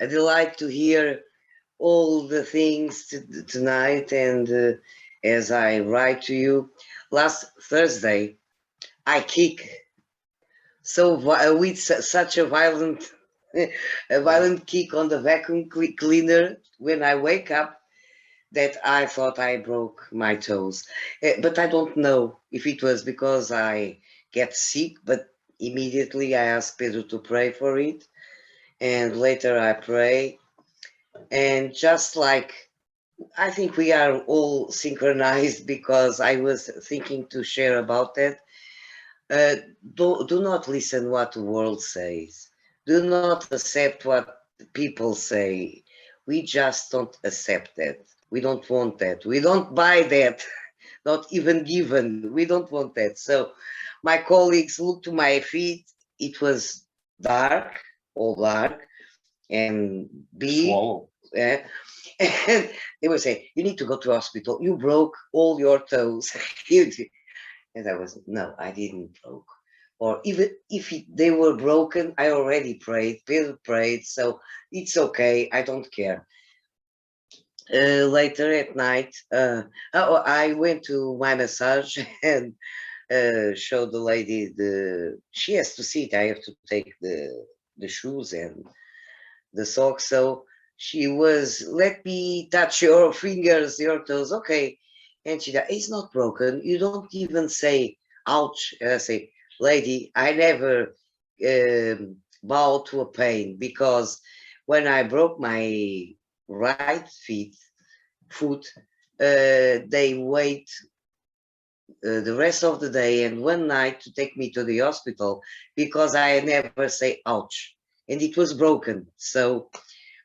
a delight to hear all the things tonight. And as I write to you, last Thursday, I kick with such a violent, a violent kick on the vacuum cleaner when I wake up that I thought I broke my toes. But I don't know if it was because I get sick, but immediately I asked Pedro to pray for it. And later I pray. And just like I think we are all synchronized because I was thinking to share about that. Uh, do not listen what the world says. Do not accept what people say. We just don't accept that. We don't want that. We don't buy that. Not even given. We don't want that. So my colleagues looked to my feet. It was dark, all dark, and big. Uh, and they were saying, "You need to go to hospital. You broke all your toes." And I was, no, I didn't broke. Or even if they were broken, I already prayed, Pedro prayed, so it's okay, I don't care. Later at night, I went to my massage and showed the lady she has to sit, I have to take the shoes and the socks, so she was, let me touch your fingers, your toes, okay. And she said, it's not broken. You don't even say, ouch. And I say, lady, I never bow to a pain because when I broke my right foot, they wait the rest of the day and one night to take me to the hospital because I never say ouch. And it was broken. So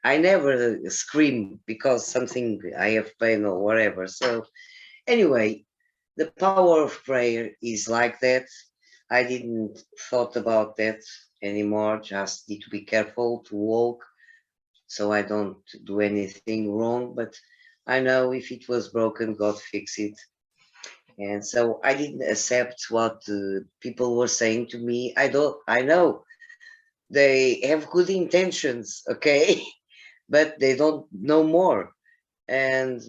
I never scream because something I have pain or whatever. So anyway, the power of prayer is like that. I didn't thought about that anymore. Just need to be careful to walk so I don't do anything wrong. But I know if it was broken, God fix it. And so I didn't accept what people were saying to me. I know they have good intentions, okay, but they don't know more. And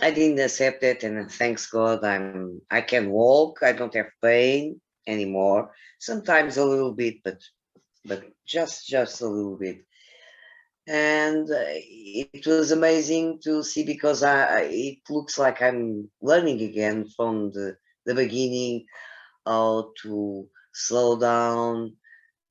I didn't accept it, and thanks God, I can walk. I don't have pain anymore. Sometimes a little bit, but just a little bit. And it was amazing to see because it looks like I'm learning again from the beginning how to slow down,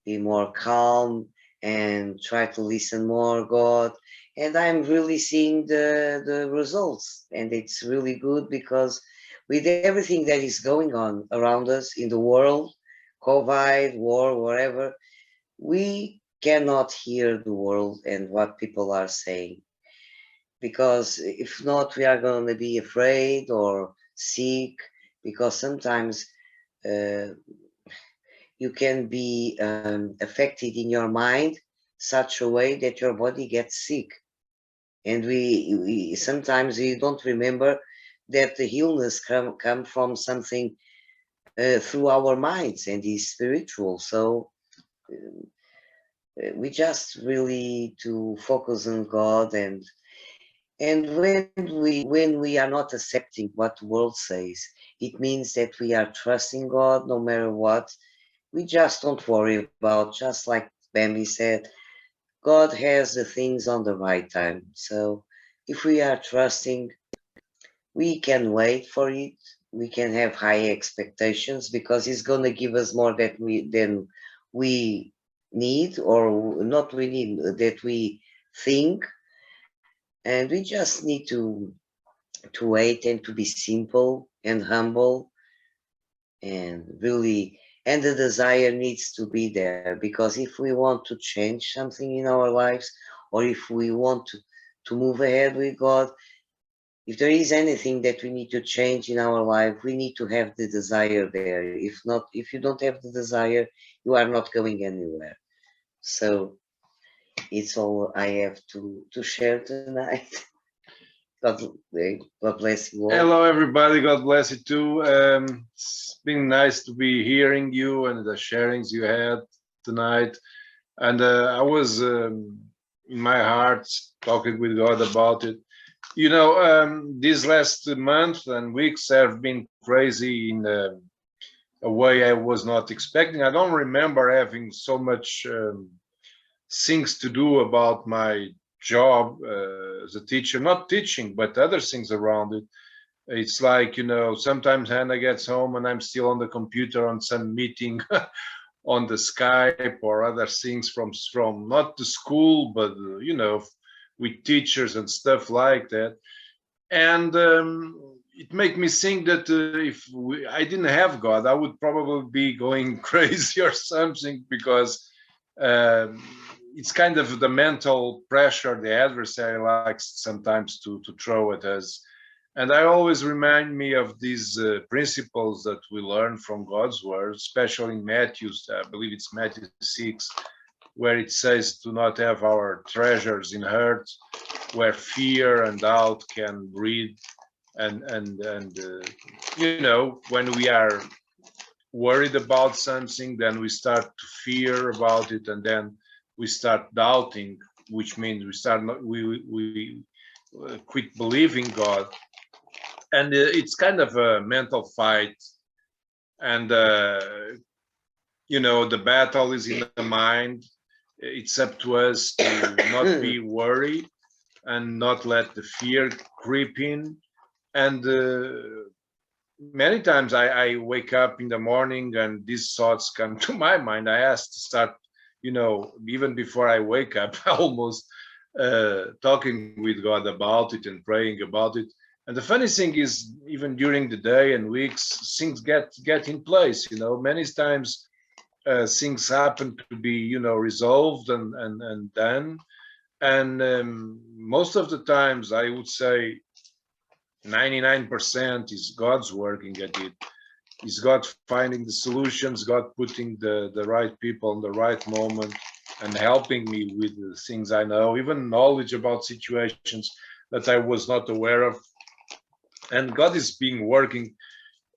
be more calm, and try to listen more God. And I'm really seeing the results, and it's really good because with everything that is going on around us in the world, COVID, war, whatever, we cannot hear the world and what people are saying, because if not we are going to be afraid or sick, because sometimes uh, you can be affected in your mind such a way that your body gets sick. And we sometimes we don't remember that the illness come from something through our minds and is spiritual. So we just really to focus on God, and when we are not accepting what the world says, it means that we are trusting God no matter what. We just don't worry about, just like Bambi said, God has the things on the right time. So if we are trusting, we can wait for it. We can have high expectations because He's going to give us more than we need, or not we need, that we think. And we just need to wait and to be simple and humble, and really, and the desire needs to be there, because if we want to change something in our lives, or if we want to move ahead with God, if there is anything that we need to change in our life, we need to have the desire there. If not, if you don't have the desire, you are not going anywhere. So it's all I have to share tonight. God, God bless you all. Hello, everybody. God bless you too. It's been nice to be hearing you and the sharings you had tonight. And I was in my heart, talking with God about it. These last month and weeks have been crazy in a way I was not expecting. I don't remember having so much things to do about my job as a teacher, not teaching, but other things around it. It's like, sometimes Hannah gets home and I'm still on the computer on some meeting on the Skype or other things from not the school, but, with teachers and stuff like that. And it made me think that if I didn't have God, I would probably be going crazy or something, because um, it's kind of the mental pressure the adversary likes sometimes to throw at us. And I always remind me of these principles that we learn from God's word, especially in Matthew, I believe it's Matthew 6, where it says to not have our treasures in earth, where fear and doubt can breed. And when we are worried about something, then we start to fear about it, and then we start doubting, which means we start not, we quit believing God. And it's kind of a mental fight. And the battle is in the mind. It's up to us to not be worried and not let the fear creep in. And many times I wake up in the morning and these thoughts come to my mind. I ask to start, even before I wake up, almost talking with God about it and praying about it. And the funny thing is, even during the day and weeks, things get in place. Many times things happen to be, resolved and done. And most of the times, I would say 99% is God's working at it. Is God finding the solutions, God putting the right people in the right moment and helping me with the things I know, even knowledge about situations that I was not aware of. And God is being working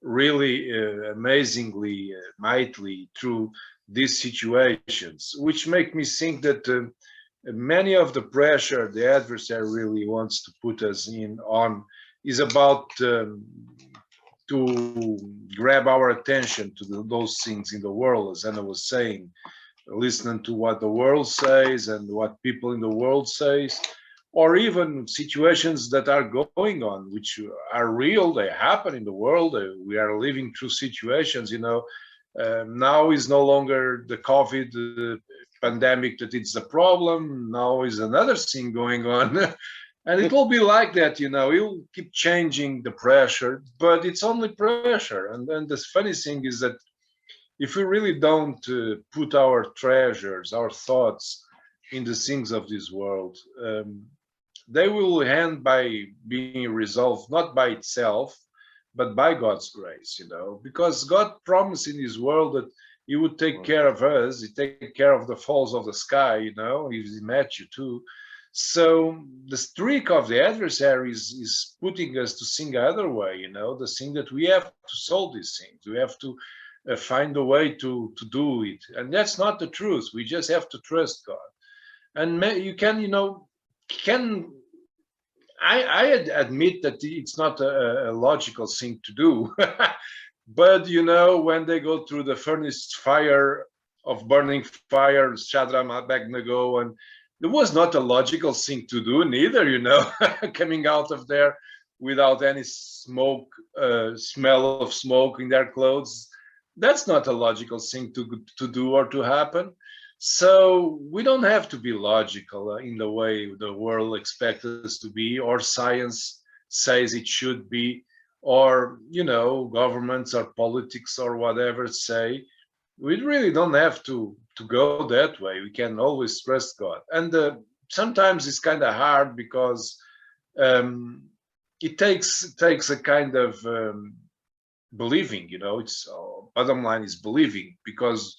really amazingly, mightily through these situations, which make me think that many of the pressure the adversary really wants to put us on is about to grab our attention to those things in the world, as Anna was saying, listening to what the world says and what people in the world says, or even situations that are going on, which are real, they happen in the world. We are living through situations, now is no longer the COVID pandemic that it's the problem. Now is another thing going on. And it will be like that, you'll keep changing the pressure, but it's only pressure. And then the funny thing is that if we really don't put our treasures, our thoughts in the things of this world, they will end by being resolved, not by itself, but by God's grace, because God promised in his world that he would take care of us, he take care of the falls of the sky, he met you too. So the streak of the adversary is putting us to think other way, the thing that we have to solve these things. We have to find a way to do it. And that's not the truth. We just have to trust God. And you can I admit that it's not a logical thing to do. But when they go through the furnace fire of burning fire, Shadrach, Abednego, and it was not a logical thing to do neither, coming out of there without any smoke, smell of smoke in their clothes. That's not a logical thing to do or to happen. So we don't have to be logical in the way the world expects us to be, or science says it should be, or governments or politics or whatever say. We really don't have to go that way. We can always trust God. And sometimes it's kind of hard because it takes a kind of believing. It's bottom line is believing, because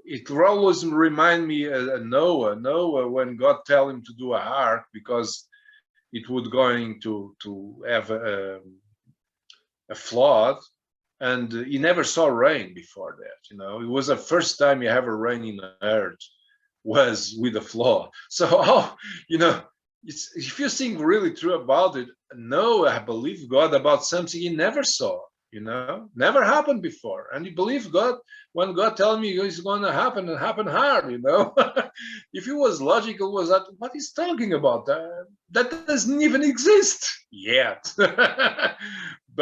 it will always remind me of Noah, when God tell him to do a ark because it would going to have a flood, and he never saw rain before that. It was the first time you have a rain in the earth was with the flaw. So, if you think really true about it, no, I believe God about something he never saw, never happened before. And you believe God when God tells me it's going to happen and happen hard, If it was logical, was that what he's talking about? That doesn't even exist yet.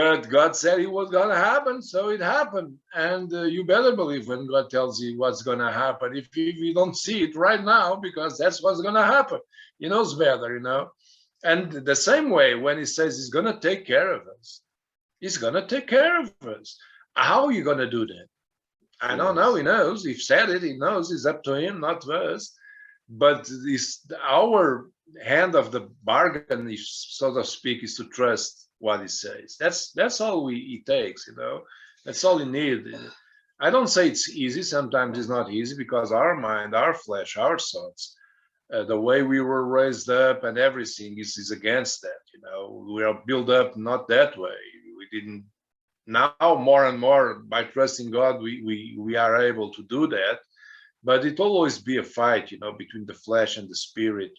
But God said it was going to happen, so it happened. And you better believe when God tells you what's going to happen. If you don't see it right now, because that's what's going to happen. He knows better, And the same way, when he says he's going to take care of us, he's going to take care of us. How are you going to do that? I don't know. He knows. He said it. He knows. It's up to him, not to us. But our hand of the bargain, if so to speak, is to trust what he says. That's all he takes, That's all he needs. I don't say it's easy. Sometimes it's not easy because our mind, our flesh, our thoughts, the way we were raised up and everything is against that. We are built up not that way. We didn't. Now more and more by trusting God, we are able to do that. But it always be a fight, between the flesh and the spirit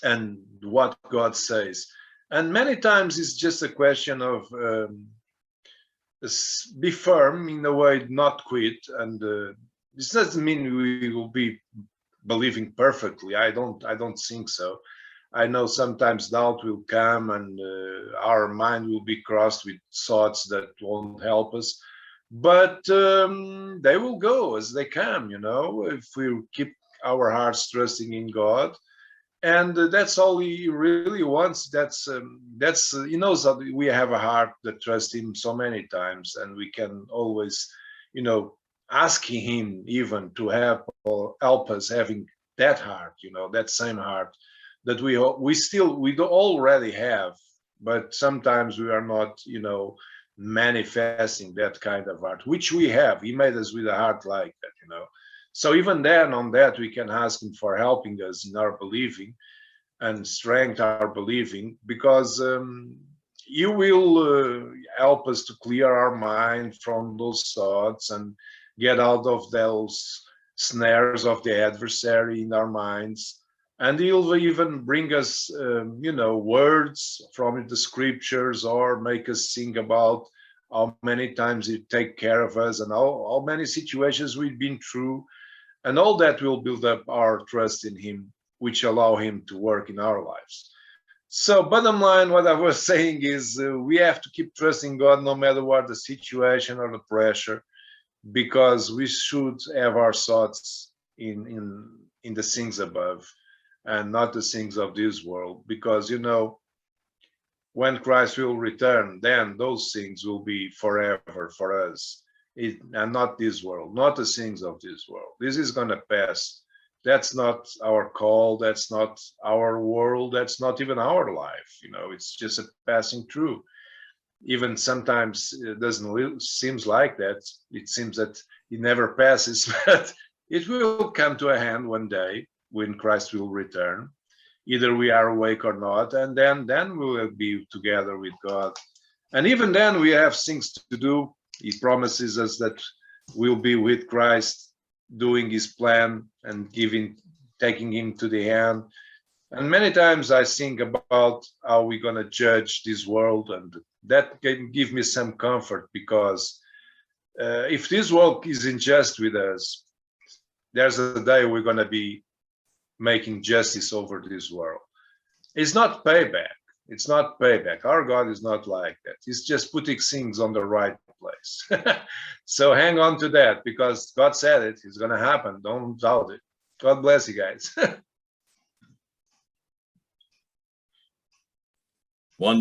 and what God says. And many times it's just a question of be firm in a way, not quit. And this doesn't mean we will be believing perfectly. I don't think so. I know sometimes doubt will come and our mind will be crossed with thoughts that won't help us. But they will go as they come, if we keep our hearts trusting in God. And that's all he really wants. That's he knows that we have a heart that trusts him so many times, and we can always, ask him even to help us having that heart, that same heart that we do already have, but sometimes we are not, manifesting that kind of heart, which we have. He made us with a heart like that, So even then, on that, we can ask him for helping us in our believing and strengthen our believing, because you will help us to clear our mind from those thoughts and get out of those snares of the adversary in our minds. And he'll even bring us, words from the scriptures, or make us think about how many times he take care of us and how many situations we've been through. And all that will build up our trust in him, which allow him to work in our lives. So bottom line, what I was saying is we have to keep trusting God no matter what the situation or the pressure, because we should have our thoughts in the things above and not the things of this world. Because, when Christ will return, then those things will be forever for us. And not this world, not the things of this world. This is going to pass. That's not our call. That's not our world. That's not even our life. It's just a passing through. Even sometimes it doesn't seems like that. It seems that it never passes, but it will come to a end one day when Christ will return. Either we are awake or not, and then we will be together with God. And even then, we have things to do. He promises us that we'll be with Christ, doing his plan and taking him to the end. And many times I think about how we're going to judge this world, and that can give me some comfort, because if this world is unjust with us, there's a day we're going to be making justice over this world. It's not payback. It's not payback. Our God is not like that. He's just putting things on the right place. So hang on to that, because God said it. It's going to happen. Don't doubt it. God bless you guys. One